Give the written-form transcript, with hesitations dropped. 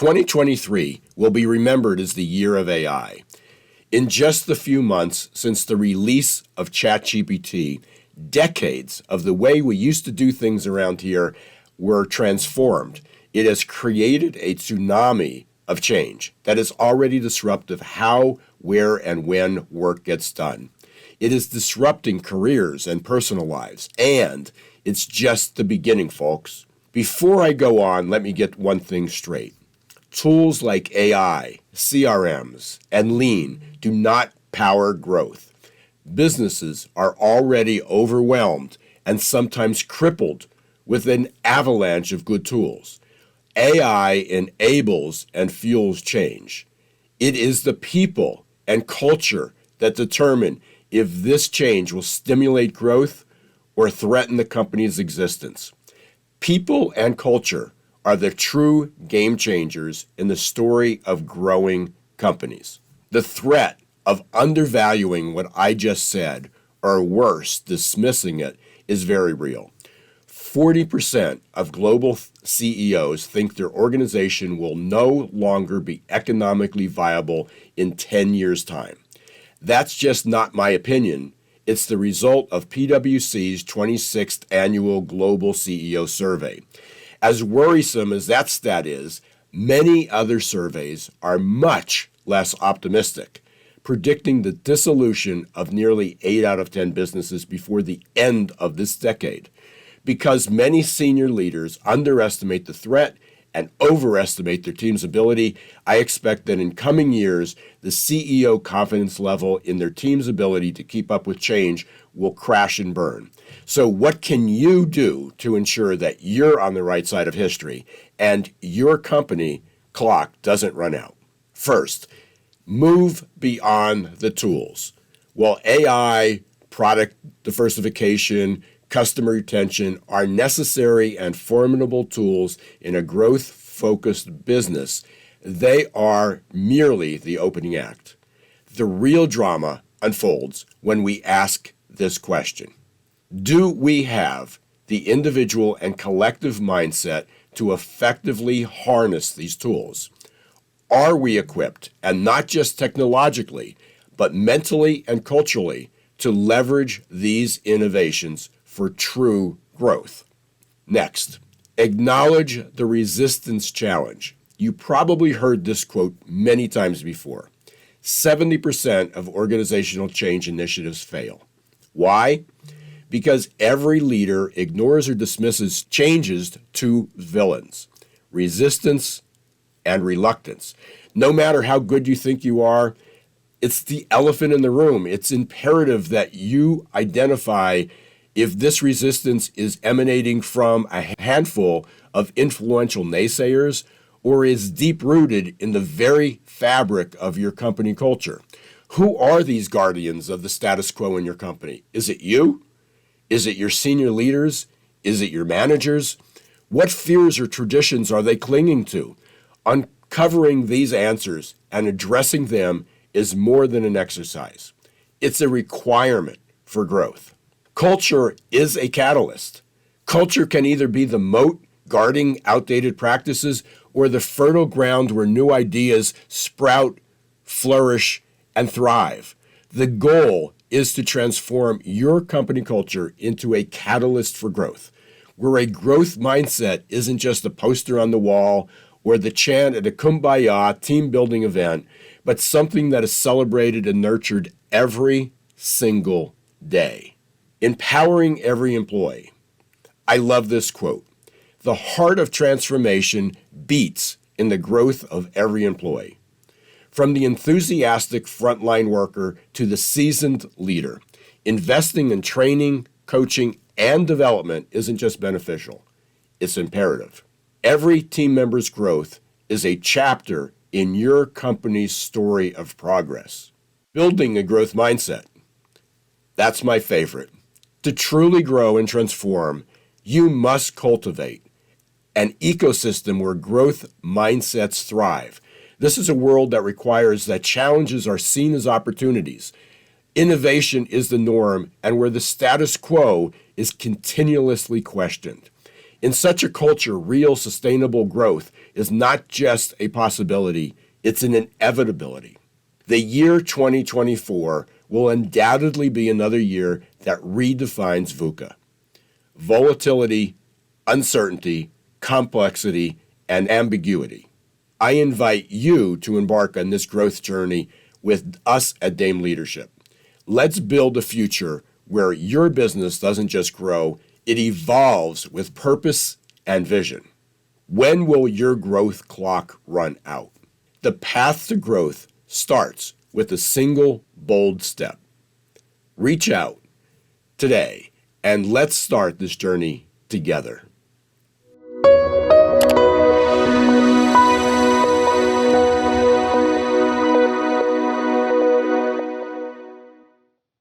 2023 will be remembered as the year of AI. In just the few months since the release of ChatGPT, decades of the way we used to do things around here were transformed. It has created a tsunami of change that is already disruptive how, where, and when work gets done. It is disrupting careers and personal lives, and it's just the beginning, folks. Before I go on, let me get one thing straight. Tools like AI, CRMs, and Lean do not power growth. Businesses are already overwhelmed and sometimes crippled with an avalanche of good tools. AI enables and fuels change. It is the people and culture that determine if this change will stimulate growth or threaten the company's existence. People and culture are the true game changers in the story of growing companies. The threat of undervaluing what I just said, or worse, dismissing it, is very real. 40% of global CEOs think their organization will no longer be economically viable in 10 years' time. That's just not my opinion. It's the result of PwC's 26th annual Global CEO Survey. As worrisome as that stat is, many other surveys are much less optimistic, predicting the dissolution of nearly 8 out of 10 businesses before the end of this decade. Because many senior leaders underestimate the threat and overestimate their team's ability, I expect that in coming years, the CEO confidence level in their team's ability to keep up with change will crash and burn. So what can you do to ensure that you're on the right side of history and your company clock doesn't run out? First, move beyond the tools. While AI, product diversification, customer retention are necessary and formidable tools in a growth-focused business, they are merely the opening act. The real drama unfolds when we ask this question. Do we have the individual and collective mindset to effectively harness these tools? Are we equipped, and not just technologically, but mentally and culturally, to leverage these innovations for true growth? Next, acknowledge the resistance challenge. You probably heard this quote many times before. 70% of organizational change initiatives fail. Why? Because every leader ignores or dismisses changes to villains: resistance and reluctance. No matter how good you think you are, it's the elephant in the room. It's imperative that you identify if this resistance is emanating from a handful of influential naysayers or is deep-rooted in the very fabric of your company culture. Who are these guardians of the status quo in your company? Is it you? Is it your senior leaders? Is it your managers? What fears or traditions are they clinging to? Uncovering these answers and addressing them is more than an exercise. It's a requirement for growth. Culture is a catalyst. Culture can either be the moat guarding outdated practices or the fertile ground where new ideas sprout, flourish, and thrive. The goal is to transform your company culture into a catalyst for growth, where a growth mindset isn't just a poster on the wall or the chant at a kumbaya team building event, but something that is celebrated and nurtured every single day. Empowering every employee. I love this quote. The heart of transformation beats in the growth of every employee. From the enthusiastic frontline worker to the seasoned leader, investing in training, coaching, and development isn't just beneficial, it's imperative. Every team member's growth is a chapter in your company's story of progress. Building a growth mindset. That's my favorite. To truly grow and transform, you must cultivate an ecosystem where growth mindsets thrive. This is a world that requires that challenges are seen as opportunities. Innovation is the norm, and where the status quo is continuously questioned. In such a culture, real sustainable growth is not just a possibility, it's an inevitability. The year 2024 will undoubtedly be another year that redefines VUCA. Volatility, uncertainty, complexity, and ambiguity. I invite you to embark on this growth journey with us at Dame Leadership. Let's build a future where your business doesn't just grow, it evolves with purpose and vision. When will your growth clock run out? The path to growth starts with a single bold step. Reach out today and let's start this journey together.